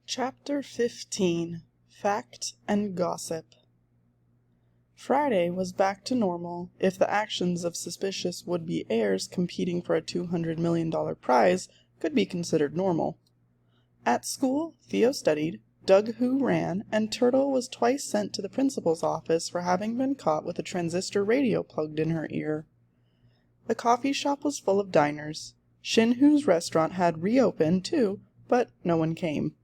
Chapter 15 Fact and Gossip. Friday was back to normal if the actions of suspicious would-be heirs competing for a $200 million prize could be considered normal. At school, Theo studied, Doug Who ran, and Turtle was twice sent to the principal's office for having been caught with a transistor radio plugged in her ear. The coffee shop was full of diners. Shin Hoo's restaurant had reopened, too, but no one came.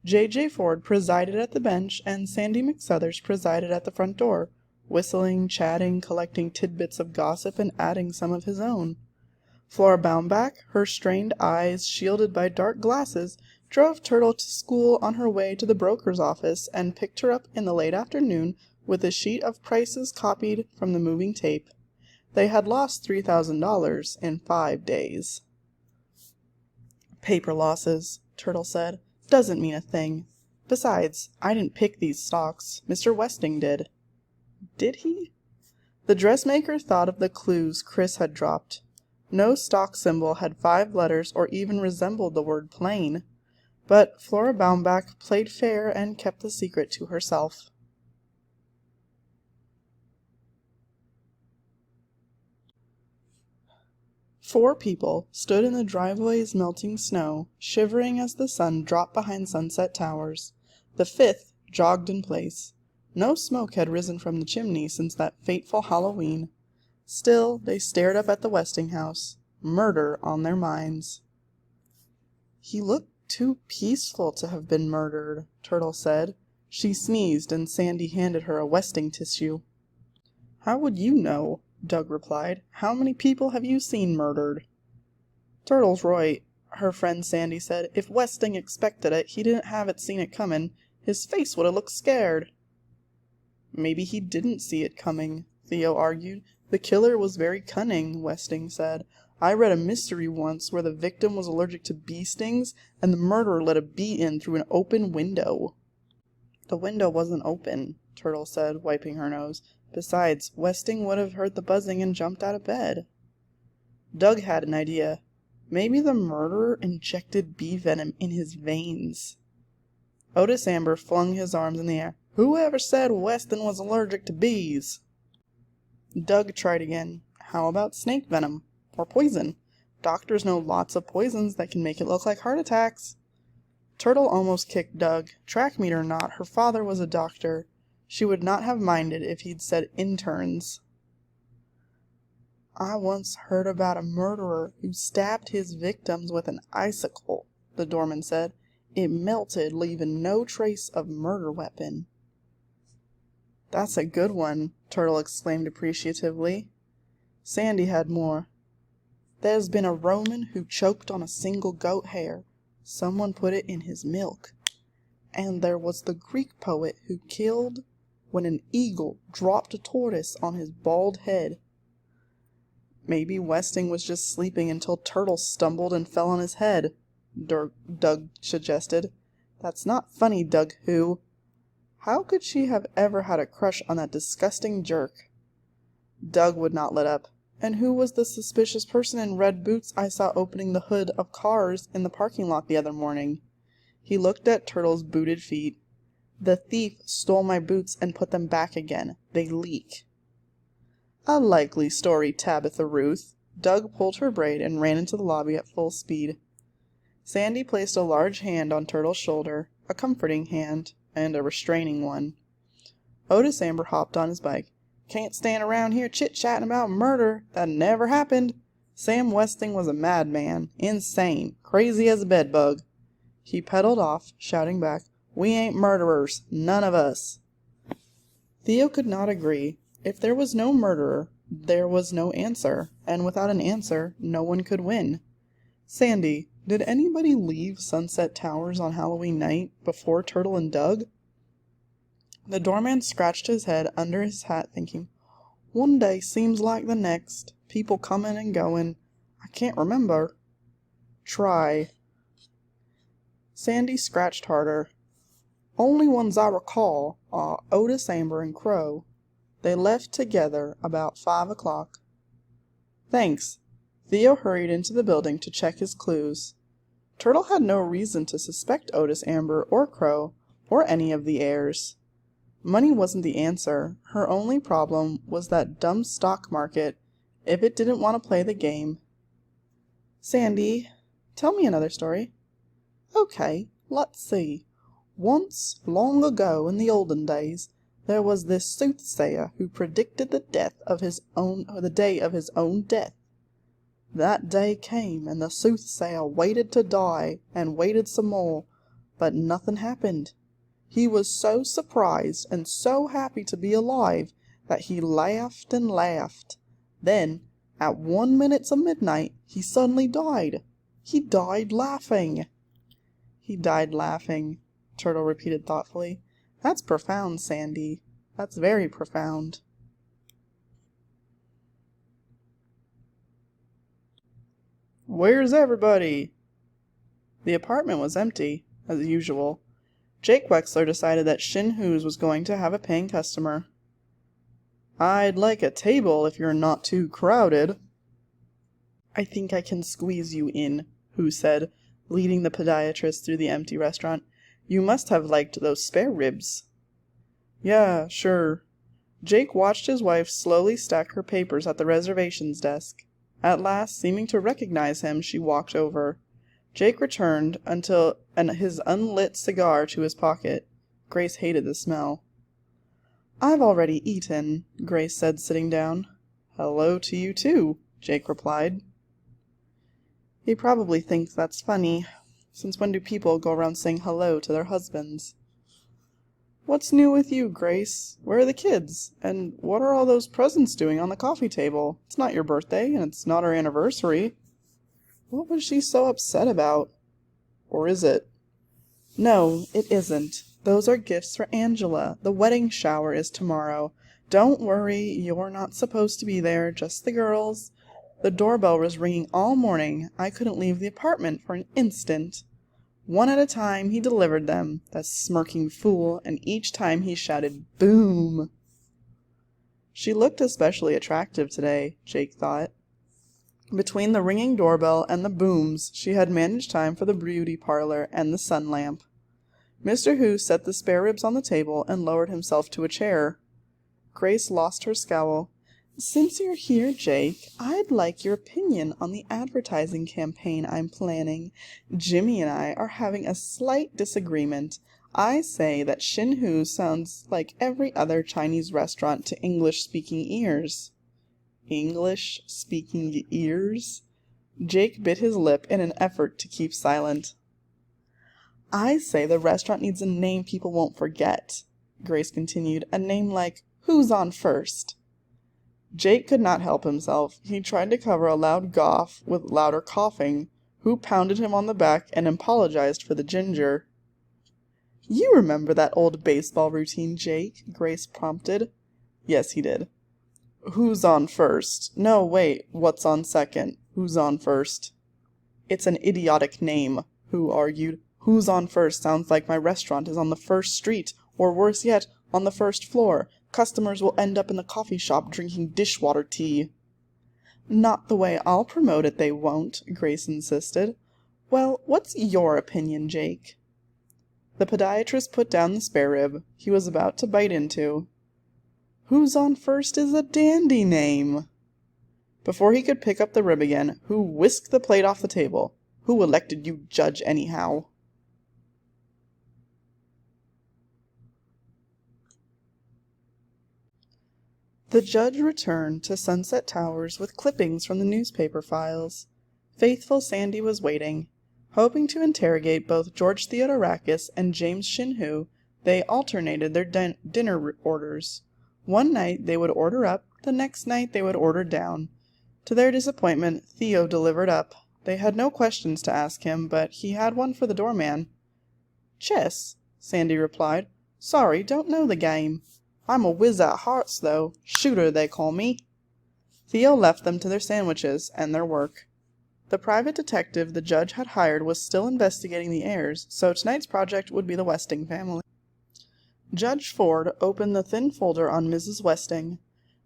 J.J. Ford presided at the bench, and Sandy McSuthers presided at the front door, whistling, chatting, collecting tidbits of gossip, and adding some of his own. Flora Baumbach, her strained eyes shielded by dark glasses, drove Turtle to school on her way to the broker's office and picked her up in the late afternoon with a sheet of prices copied from the moving tape. They had lost $3,000 in 5 days. "Paper losses," Turtle said. "Doesn't mean a thing. Besides, I didn't pick these stocks. Mr. Westing did." Did he? The dressmaker thought of the clues Chris had dropped. No stock symbol had 5 letters or even resembled the word plain. But Flora Baumbach played fair and kept the secret to herself. Four people stood in the driveway's melting snow, shivering as the sun dropped behind Sunset Towers. The fifth jogged in place. No smoke had risen from the chimney since that fateful Halloween. Still, they stared up at the Westing house, murder on their minds. "He looked too peaceful to have been murdered," Turtle said. She sneezed, and Sandy handed her a Westing tissue. "How would you know?" Doug replied. "How many people have you seen murdered?" "Turtle's right," her friend Sandy said. "If Westing expected it, he didn't have it seen it comin'. His face would have looked scared." "Maybe he didn't see it coming," Theo argued. "The killer was very cunning," Westing said. "I read a mystery once where the victim was allergic to bee stings, and the murderer let a bee in through an open window." "The window wasn't open," Turtle said, wiping her nose. "Besides, Westing would have heard the buzzing and jumped out of bed." Doug had an idea. Maybe the murderer injected bee venom in his veins. Otis Amber flung his arms in the air. "Whoever said Westing was allergic to bees?" Doug tried again. "How about snake venom? Or poison? Doctors know lots of poisons that can make it look like heart attacks." Turtle almost kicked Doug. Track meet or not, her father was a doctor. She would not have minded if he'd said interns. "I once heard about a murderer who stabbed his victims with an icicle," the doorman said. "It melted, leaving no trace of murder weapon." "That's a good one," Turtle exclaimed appreciatively. Sandy had more. "There's been a Roman who choked on a single goat hair. Someone put it in his milk. And there was the Greek poet who killed when an eagle dropped a tortoise on his bald head." "Maybe Westing was just sleeping until Turtle stumbled and fell on his head," Doug suggested. "That's not funny, Doug Who. How could she have ever had a crush on that disgusting jerk?" Doug would not let up. "And who was the suspicious person in red boots I saw opening the hood of cars in the parking lot the other morning?" He looked at Turtle's booted feet. "The thief stole my boots and put them back again. They leak." "A likely story, Tabitha Ruth." Doug pulled her braid and ran into the lobby at full speed. Sandy placed a large hand on Turtle's shoulder, a comforting hand, and a restraining one. Otis Amber hopped on his bike. "Can't stand around here chit-chatting about murder. That never happened. Sam Westing was a madman. Insane. Crazy as a bedbug." He pedaled off, shouting back, "We ain't murderers. None of us." Theo could not agree. If there was no murderer, there was no answer, and without an answer, no one could win. "Sandy, did anybody leave Sunset Towers on Halloween night before Turtle and Doug?" The doorman scratched his head under his hat, thinking. "One day seems like the next. People coming and going. I can't remember." "Try." Sandy scratched harder. "Only ones I recall are Otis Amber and Crow. They left together about 5 o'clock." "Thanks." Theo hurried into the building to check his clues. Turtle had no reason to suspect Otis Amber or Crow or any of the heirs. Money wasn't the answer. Her only problem was that dumb stock market if it didn't want to play the game. Sandy, tell me another story. Okay, let's see. Once, long ago in the olden days, there was this soothsayer who predicted the day of his own death. That day came, and the soothsayer waited to die, and waited some more, but nothing happened. He was so surprised and so happy to be alive that he laughed and laughed. Then, at 1 minute to midnight, he suddenly died. He died laughing. He died laughing, Turtle repeated thoughtfully. That's profound, Sandy. That's very profound. Where's everybody? The apartment was empty, as usual. Jake Wexler decided that Shin Hoo's was going to have a paying customer. I'd like a table if you're not too crowded. I think I can squeeze you in, Hoo said, leading the podiatrist through the empty restaurant. You must have liked those spare ribs. Yeah, sure. Jake watched his wife slowly stack her papers at the reservations desk. At last, seeming to recognize him, she walked over. Jake returned his unlit cigar to his pocket. Grace hated the smell. I've already eaten, Grace said, sitting down. Hello to you too, Jake replied. He probably thinks that's funny. Since when do people go around saying hello to their husbands? What's new with you, Grace? Where are the kids? And what are all those presents doing on the coffee table? It's not your birthday, and it's not our anniversary. What was she so upset about? Or is it? No, it isn't. Those are gifts for Angela. The wedding shower is tomorrow. Don't worry, you're not supposed to be there, just the girls. The doorbell was ringing all morning. I couldn't leave the apartment for an instant. One at a time he delivered them, that smirking fool, and each time he shouted, "Boom!" She looked especially attractive today, Jake thought. Between the ringing doorbell and the booms, she had managed time for the beauty parlor and the sun lamp. Mr. Hoo set the spare ribs on the table and lowered himself to a chair. Grace lost her scowl. Since you're here, Jake, I'd like your opinion on the advertising campaign I'm planning. Jimmy and I are having a slight disagreement. I say that Shin Hoo sounds like every other Chinese restaurant to English-speaking ears. English-speaking ears? Jake bit his lip in an effort to keep silent. I say the restaurant needs a name people won't forget, Grace continued. A name like Who's on First? Jake could not help himself. He tried to cover a loud guffaw with louder coughing. Who pounded him on the back and apologized for the ginger. You remember that old baseball routine, Jake? Grace prompted. Yes, he did. Who's on first? No, wait, what's on second? Who's on first? It's an idiotic name, Who argued. Who's on first sounds like my restaurant is on the first street, or worse yet, on the first floor. Customers will end up in the coffee shop drinking dishwater tea. Not the way I'll promote it, they won't, Grace insisted. Well, what's your opinion, Jake? The podiatrist put down the spare rib he was about to bite into. Who's on First is a dandy name. Before he could pick up the rib again, Who whisked the plate off the table. Who elected you judge anyhow? The judge returned to Sunset Towers with clippings from the newspaper files. Faithful Sandy was waiting. Hoping to interrogate both George Theodorakis and James Shin Hoo, they alternated their dinner orders. One night they would order up, the next night they would order down. To their disappointment, Theo delivered up. They had no questions to ask him, but he had one for the doorman. Chess, Sandy replied. Sorry, don't know the game. I'm a whiz at hearts, though. Shooter, they call me. Theo left them to their sandwiches and their work. The private detective the judge had hired was still investigating the heirs, so tonight's project would be the Westing family. Judge Ford opened the thin folder on Mrs. Westing.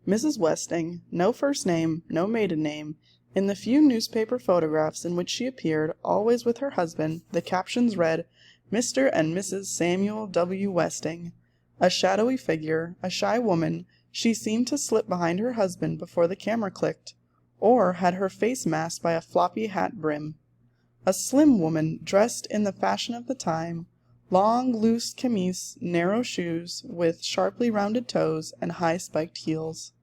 Mrs. Westing, no first name, no maiden name, In the few newspaper photographs in which she appeared, always with her husband, the captions read, "Mr. and Mrs. Samuel W. Westing." A shadowy figure, a shy woman, she seemed to slip behind her husband before the camera clicked, or had her face masked by a floppy hat brim. A slim woman, dressed in the fashion of the time, long, loose chemise, narrow shoes, with sharply rounded toes and high spiked heels.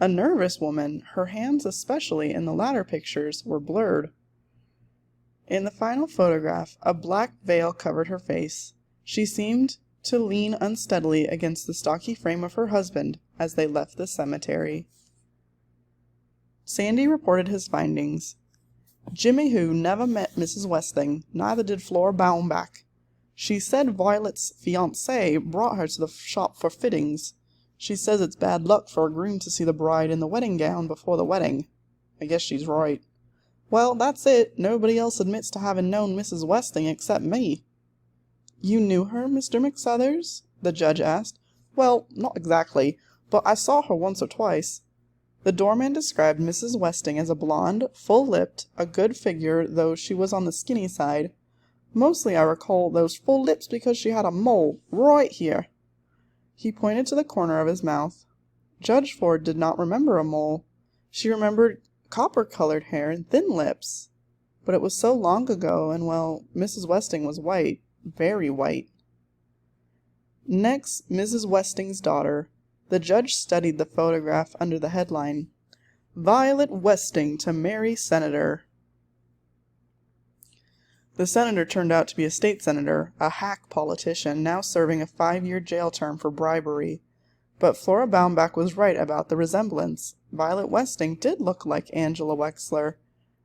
A nervous woman, her hands, especially in the latter pictures, were blurred. In the final photograph, a black veil covered her face. She seemed to lean unsteadily against the stocky frame of her husband as they left the cemetery. Sandy reported his findings. Jimmy Who never met Mrs. Westing, neither did Flora Baumbach. She said Violet's fiancé brought her to the shop for fittings. She says it's bad luck for a groom to see the bride in the wedding gown before the wedding. I guess she's right. Well, that's it. Nobody else admits to having known Mrs. Westing except me. You knew her, Mr. McSuthers? The judge asked. Well, not exactly, but I saw her once or twice. The doorman described Mrs. Westing as a blonde, full-lipped, a good figure, though she was on the skinny side. Mostly I recall those full lips because she had a mole right here. He pointed to the corner of his mouth. Judge Ford did not remember a mole. She remembered copper-colored hair and thin lips. But it was so long ago, and, well, Mrs. Westing was white, very white. Next, Mrs. Westing's daughter. The judge studied the photograph under the headline, "Violet Westing to marry Senator." The senator turned out to be a state senator, a hack politician, now serving a 5-year jail term for bribery. But Flora Baumbach was right about the resemblance. Violet Westing did look like Angela Wexler.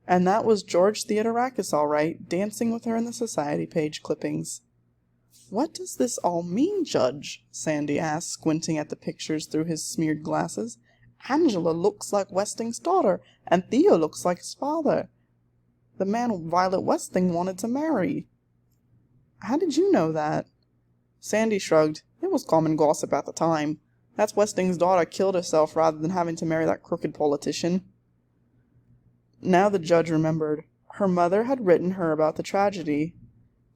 And that was George Theodorakis all right, dancing with her in the society page clippings. "What does this all mean, Judge?" Sandy asked, squinting at the pictures through his smeared glasses. "Angela looks like Westing's daughter, and Theo looks like his father. The man Violet Westing wanted to marry." "How did you know that?" Sandy shrugged. "It was common gossip at the time. That's Westing's daughter killed herself rather than having to marry that crooked politician." Now the judge remembered. Her mother had written her about the tragedy.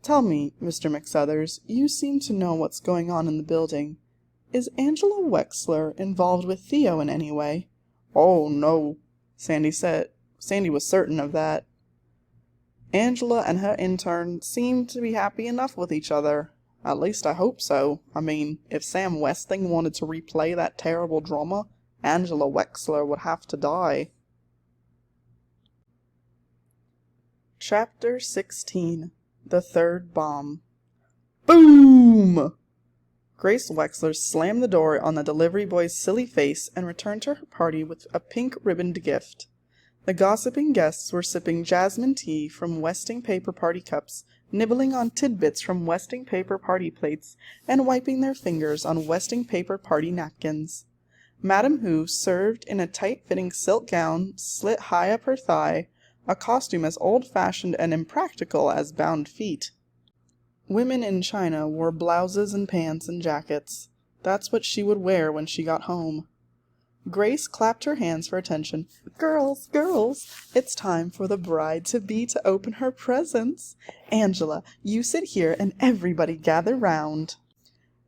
"Tell me, Mr. McSuthers, you seem to know what's going on in the building. Is Angela Wexler involved with Theo in any way?" "Oh, no," Sandy said. Sandy was certain of that. Angela and her intern seemed to be happy enough with each other. At least I hope so. I mean, if Sam Westing wanted to replay that terrible drama, Angela Wexler would have to die. Chapter 16. The Third Bomb. Boom! Grace Wexler slammed the door on the delivery boy's silly face and returned to her party with a pink ribboned gift. The gossiping guests were sipping jasmine tea from Westing paper party cups, nibbling on tidbits from Westing paper party plates, and wiping their fingers on Westing paper party napkins. Madame Who served in a tight-fitting silk gown slit high up her thigh, a costume as old-fashioned and impractical as bound feet. Women in China wore blouses and pants and jackets. That's what she would wear when she got home. Grace clapped her hands for attention. "Girls, girls, it's time for the bride-to-be to open her presents. Angela, you sit here and everybody gather round."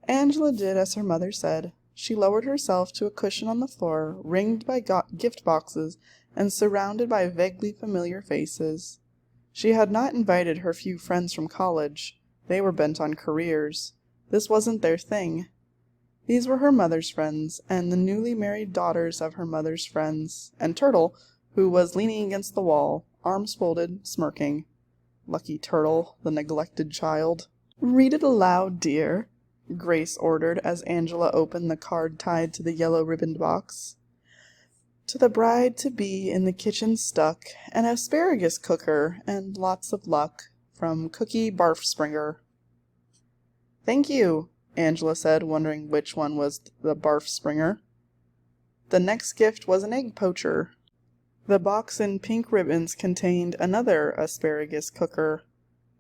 Angela did as her mother said. She lowered herself to a cushion on the floor, ringed by gift boxes and surrounded by vaguely familiar faces. She had not invited her few friends from college. They were bent on careers. This wasn't their thing. These were her mother's friends, and the newly married daughters of her mother's friends, and Turtle, who was leaning against the wall, arms folded, smirking. Lucky Turtle, the neglected child. "Read it aloud, dear," Grace ordered as Angela opened the card tied to the yellow ribboned box. "To the bride-to-be in the kitchen stuck, an asparagus cooker, and lots of luck, from Cookie Barfspringer." "Thank you," Angela said, wondering which one was the Barfspringer. The next gift was an egg poacher. The box in pink ribbons contained another asparagus cooker.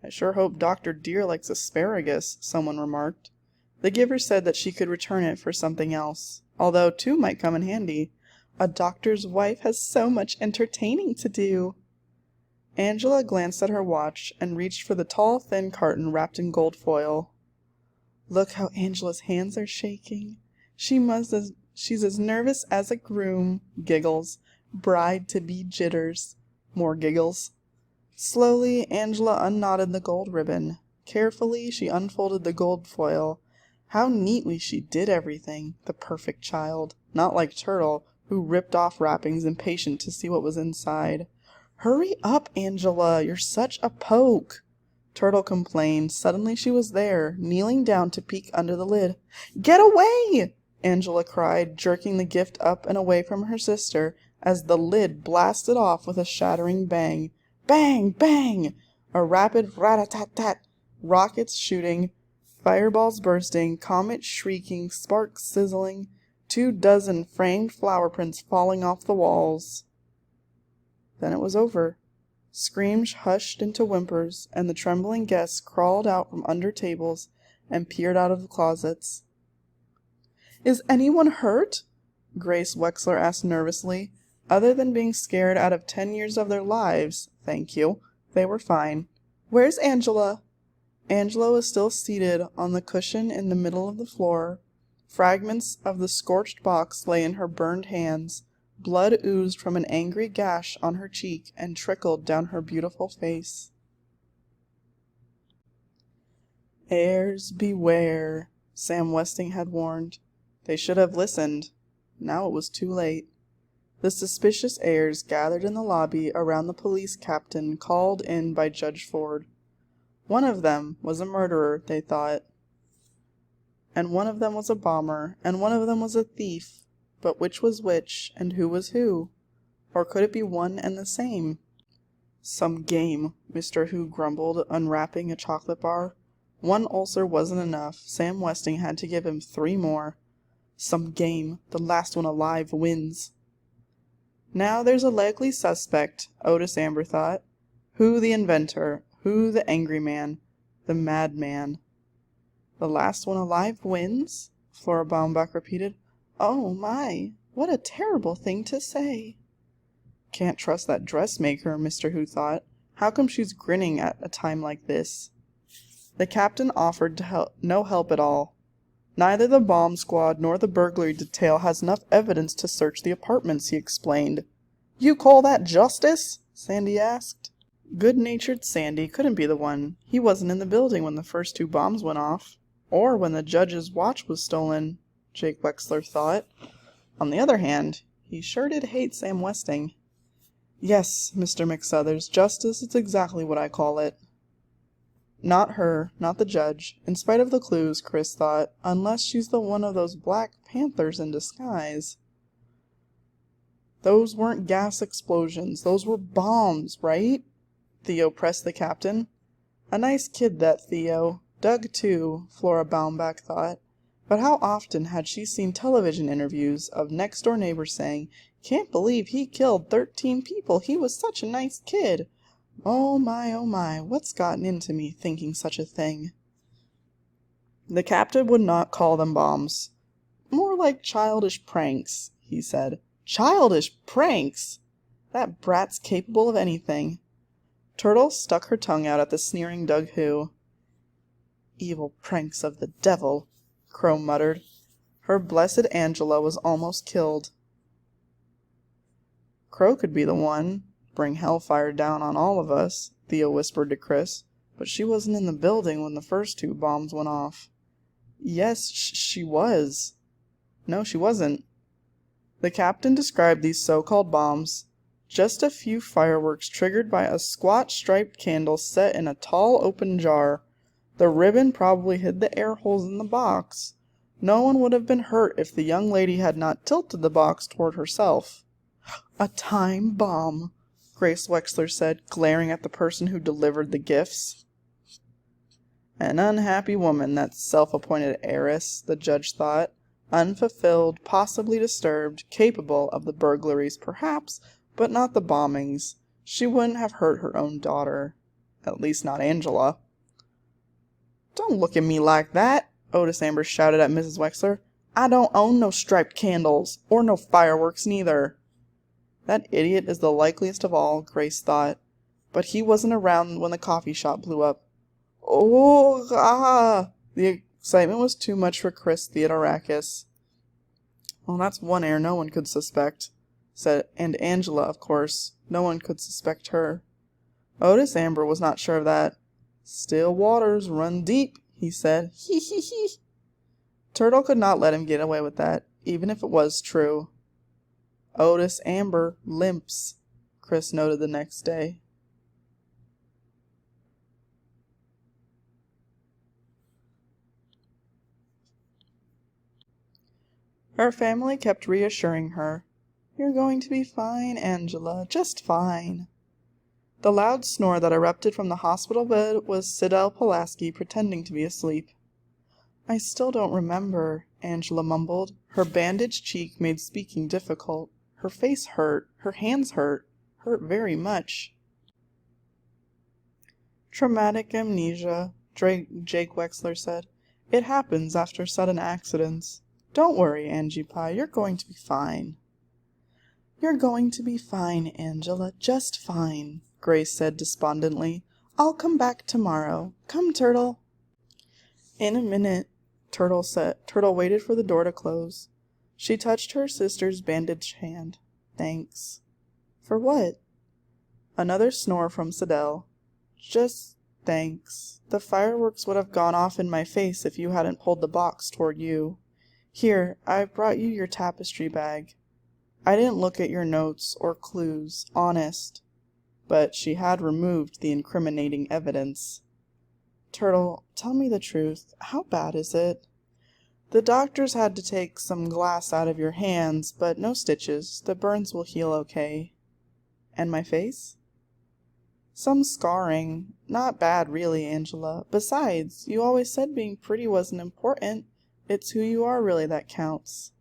"I sure hope Dr. Deer likes asparagus," someone remarked. The giver said that she could return it for something else, although two might come in handy. A doctor's wife has so much entertaining to do. Angela glanced at her watch and reached for the tall, thin carton wrapped in gold foil. Look how Angela's hands are shaking. She's as nervous as a groom. Giggles. Bride-to-be jitters. More giggles. Slowly, Angela unknotted the gold ribbon. Carefully, she unfolded the gold foil. How neatly she did everything, the perfect child. Not like Turtle, who ripped off wrappings impatient to see what was inside. Hurry up, Angela, you're such a poke. Turtle complained. Suddenly she was there, kneeling down to peek under the lid. Get away! Angela cried, jerking the gift up and away from her sister, as the lid blasted off with a shattering bang. Bang! Bang! A rapid rat-a-tat-tat, rockets shooting, fireballs bursting, comet shrieking, sparks sizzling, 24 framed flower prints falling off the walls. Then it was over. Screams hushed into whimpers, and the trembling guests crawled out from under tables and peered out of the closets. Is anyone hurt? Grace Wexler asked nervously. Other than being scared out of 10 years of their lives, thank you, they were fine. Where's Angela? Angela was still seated on the cushion in the middle of the floor. Fragments of the scorched box lay in her burned hands. Blood oozed from an angry gash on her cheek and trickled down her beautiful face. Heirs beware, Sam Westing had warned. They should have listened. Now it was too late. The suspicious heirs gathered in the lobby around the police captain called in by Judge Ford. One of them was a murderer, they thought. And one of them was a bomber, and one of them was a thief. But which was which, and who was who? Or could it be one and the same? Some game, Mr. Who grumbled, unwrapping a chocolate bar. One ulcer wasn't enough. Sam Westing had to give him 3 more. Some game. The last one alive wins. Now there's a likely suspect, Otis Amber thought. Who the inventor? Who the angry man? The madman. The last one alive wins? Flora Baumbach repeated. Oh my, what a terrible thing to say. Can't trust that dressmaker, Mr. Who thought. How come she's grinning at a time like this? The captain offered no help at all. Neither the bomb squad nor the burglary detail has enough evidence to search the apartments, he explained. You call that justice? Sandy asked. Good-natured Sandy couldn't be the one. He wasn't in the building when the first 2 bombs went off. Or when the judge's watch was stolen, Jake Wexler thought. On the other hand, he sure did hate Sam Westing. Yes, Mr. McSuthers, justice is exactly what I call it. Not her, not the judge, in spite of the clues, Chris thought, unless she's the one of those Black Panthers in disguise. Those weren't gas explosions, those were bombs, right? Theo pressed the captain. A nice kid, that Theo. Doug, too, Flora Baumbach thought. But how often had she seen television interviews of next-door neighbors saying, Can't believe he killed 13 people, he was such a nice kid. Oh my, what's gotten into me thinking such a thing? The captain would not call them bombs. More like childish pranks, he said. Childish pranks! That brat's capable of anything. Turtle stuck her tongue out at the sneering Doug Who. Evil pranks of the devil, Crow muttered. Her blessed Angela was almost killed. Crow could be the one. Bring hellfire down on all of us, Theo whispered to Chris. But she wasn't in the building when the first 2 bombs went off. Yes, she was. No, she wasn't. The captain described these so-called bombs. Just a few fireworks triggered by a squat striped candle set in a tall open jar. The ribbon probably hid the air holes in the box. No one would have been hurt if the young lady had not tilted the box toward herself. A time bomb, Grace Wexler said, glaring at the person who delivered the gifts. An unhappy woman, that self-appointed heiress, the judge thought. Unfulfilled, possibly disturbed, capable of the burglaries, perhaps, but not the bombings. She wouldn't have hurt her own daughter. At least not Angela. Don't look at me like that, Otis Amber shouted at Mrs. Wexler. I don't own no striped candles, or no fireworks neither. That idiot is the likeliest of all, Grace thought. But he wasn't around when the coffee shop blew up. Oh, ah! The excitement was too much for Chris Theodorakis. Well, that's one air no one could suspect, said, and Angela, of course. No one could suspect her. Otis Amber was not sure of that. Still waters run deep, he said. Hee hee hee. Turtle could not let him get away with that, even if it was true. Otis Amber limps, Chris noted the next day. Her family kept reassuring her. You're going to be fine, Angela, just fine. The loud snore that erupted from the hospital bed was Sidel Pulaski pretending to be asleep. I still don't remember, Angela mumbled. Her bandaged cheek made speaking difficult. Her face hurt. Her hands hurt very much. Traumatic amnesia, Jake Wexler said. It happens after sudden accidents. Don't worry, Angie Pie, you're going to be fine. You're going to be fine, Angela, just fine, Grace said despondently. I'll come back tomorrow. Come, Turtle. In a minute, Turtle said. Turtle waited for the door to close. She touched her sister's bandaged hand. Thanks. For what? Another snore from Sidel. Just thanks. The fireworks would have gone off in my face if you hadn't pulled the box toward you. Here, I've brought you your tapestry bag. I didn't look at your notes or clues, honest. But she had removed the incriminating evidence. Turtle, tell me the truth. How bad is it? The doctors had to take some glass out of your hands, but no stitches. The burns will heal okay. And my face? Some scarring. Not bad, really, Angela. Besides, you always said being pretty wasn't important. It's who you are really that counts.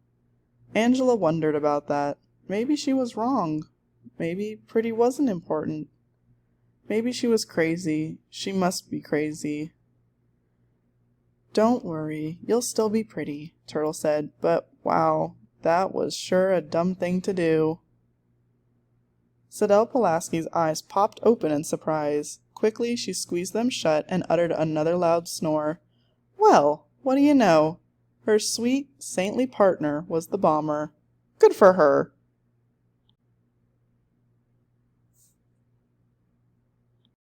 Angela wondered about that. Maybe she was wrong. Maybe pretty wasn't important. Maybe she was crazy. She must be crazy. Don't worry, you'll still be pretty, Turtle said, but wow, that was sure a dumb thing to do. Sidel Pulaski's eyes popped open in surprise. Quickly she squeezed them shut and uttered another loud snore. Well, what do you know? Her sweet, saintly partner was the bomber. Good for her!